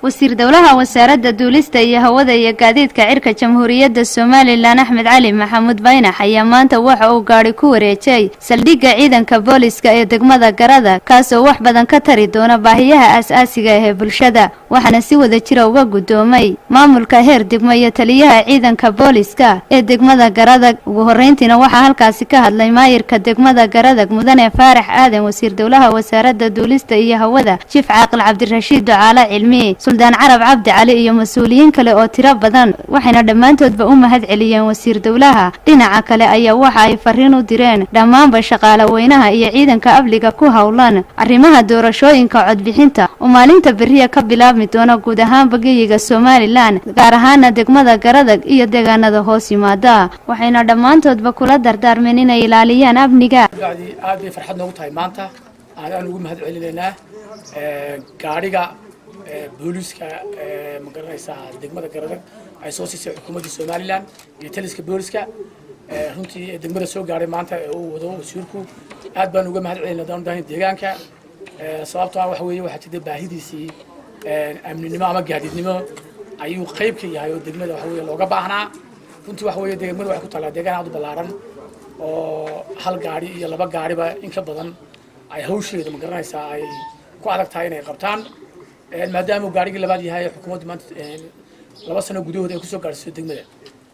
wasiir dawlaha wasaaradda duulista iyo hawada iyo gaadiidka cirka jamhuuriyadda Soomaaliland Axmed Cali Maxamuud Baynax ayaa maanta waxa uu gaari ku wareejay saldhigga ciidanka booliska ee degmada Garada kaas oo wax badan ka tari doona baahiyaha aasaasiga ah ee bulshada waxaana si wada jir uga gudoomay maamulka heer degmo iyo taliyaha ciidanka booliska ee degmada Garada ugu horeyntiina waxa halkaas ka hadlay maayirka degmada Garada mudane Faarax Aadan wasiir dawlaha wasaaradda duulista iyo hawada Chief Caaqil Cabdirashiid Ducaale Cilmi Suldaan Carab Cabdi Cali iyo mas'uuliyiin kale oo tiro badan waxayna dhamaantoodba u mahad celiyeen wasiir dawlaha dhinaca kale ayaa waxa ay fariin u direen dhamaanba shaqaalaweynaha iyo ciidanka abliga ku hawlan arrimaha doorashooyinka codbixinta oo maalinta bariya ka bilaabmi doona guud ahaan bagiyiga Soomaaliland gaar ahaan degmada Garada iyo deegaanada hoos yimaada waxayna dhamaantoodba kula dardaarmeen inay ilaaliyaan amniga aad bay farxad noogu tahay maanta aan ugu mahad celinaynaa gaariga booliska magaranaysa degmada Garada ay soo siisay xukuumadda Soomaaliland iyo taliska booliska runtii degmada soo gaaray maanta oo wado wasiirku aad baan uga mahad celinaynaa daan deegaanka sababtoo ah waxa weeye waxa jirta baahidiisii amninimo ama gaadiidnimo ayuu qayb ka yahay oo degmada waxa weeye looga baahnaa runtii waxa weeye degmada waxa ku talaa deegaan aad u ballaaran oo hal gaari iyo laba gaariba in ka badan ay hawsheeda magaranaysa ay ku adag tahay inay qabtaan maadaama gaarigii labaad yahay xukuumadda maanta 2 sano gudahood ay ku soo gaarsiisay degmada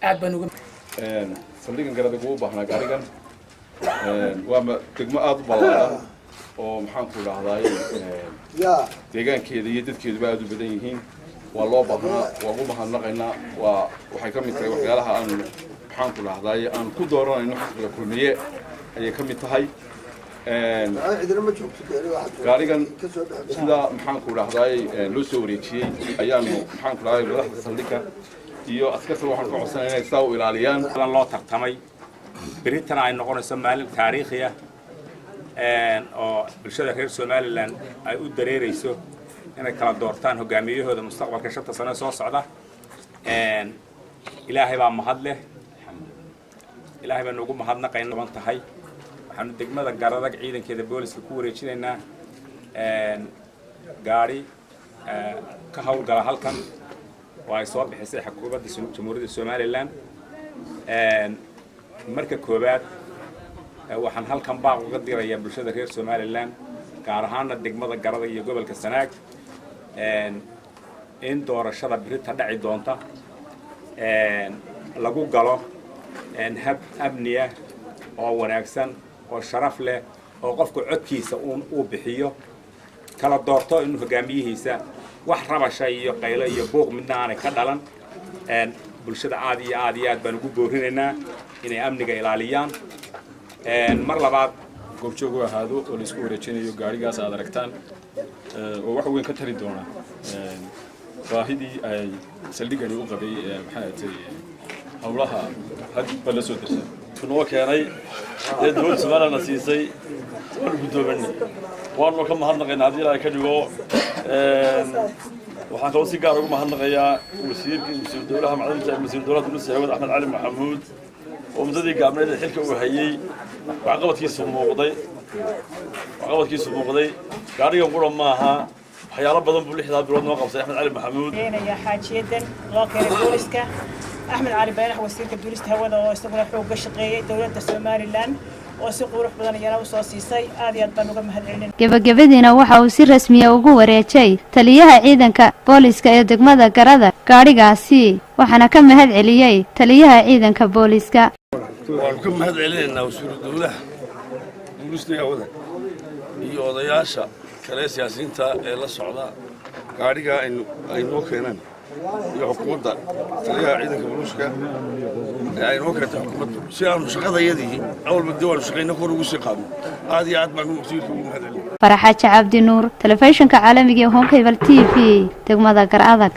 aad baan uga saldhigan Garada ugu baahnaa gaarigan waa degmo aad u ballaaran oo maxaan ku raahday deegaankeeda iyo dadkeeduba aad u badan yihiin waa loo baahnaa waa ugu mahadnaqaynaa waa waxay ka mid tahay waxyaalaha aan maxaan ku raahday aan ku dooranayno xisbiga kulmiye ayay ka mid tahay gaarigan sida maxaan ku raahday loo soo wareejiyay ayaanu maxaan ku raahday madaxda saldhigga iyo askarta waxaan ka codsanaynaa inay saa u ilaaliyaan loo tartamay biritan ay noqonayso maalin taariikhi ah oo bulshada reer Soomaaliland ay u dareerayso inay kala doortaan hogaamiyahooda mustaqbalka 5 sano soo socda ilaahay baa mahad leh ilaahay baan ugu mahadnaqaynaa tahay waxaanu degmada Garada ciidankeeda booliska ku wareejinaynaa gaari ka hawlgala halkan oo ay soo bixisay xukuumadda jamhuuriyadda Soomaaliland marka koobaad waxaan halkan baaq uga dirayaa bulshada reer Soomaaliland gaar ahaan degmada Garada iyo gobolka Sanaag in doorashada birita dhaci doonta lagu galo hab amniya oo wanaagsan oo sharaf leh oo qofku codkiisa uu bixiyo kala doorto inuu hogaamiyihiisa wax rabasha iyo qaylo iyo buuq midna aan ka dhalan bulshada aad iyo aad baan ugu boorinaynaa inay amniga ilaaliyaan mar labaad goobjoog u ahaado oo la isku wareejinayo gaarigaas aad aragtaan oo wax weyn ka tari doona baahidii ay saldhigani u qabay maxay tahay hawlaha hadba la soo dirsan kunoo keenay dowladda Soomaaliland siisay waan gudoominay waanu ka mahadnaqaynaa hadii ay ka dhigo waxaan kaloo si gaar ah ugu mahadnaqayaa wasiirka dawlaha macdanta wasiir dawladda duulista hawada Axmed Cali Maxamuud oo mudadii gaabneed xilka uu hayay waxqabadkiisu muuqday gaarigan qura maaha waxyaalo badan buu 6 bilood noo qabsay Axmed Cali Maxamuud ya xaajiyadan loo keenay booliska Axmed Cali Baynax wasiirka duulista hawada oo isaguna xoog ka shaqeeyay dawladda Soomaaliland oo si qurux badan ayana u soo siisay aad iyo aad baan uga mahad celinaa gabagabadiina waxa uu si rasmi ah ugu wareejay taliyaha ciidanka booliska ee degmada Garada gaarigaasi waxaana ka mahad celiyay taliyaha ciidanka booliska waan ka mahad celinaynaa wasiir dawlaha duulista hawada iyo odayaasha kale siyaasiyiinta ee la socda gaariga ay noo keenaan iyo xukuumadda taliyaha ciidanka booliska ay noo keentay xukuumadda si aanu shaqadayadii awalba diwaan shaqayna kor ugu sii qaadno aad iyo aad baan wasiirka ugu mahad celinayaa Faraxa Cabdi Nuur telefishinka caalamiga ee Home Cable TV degmada Garada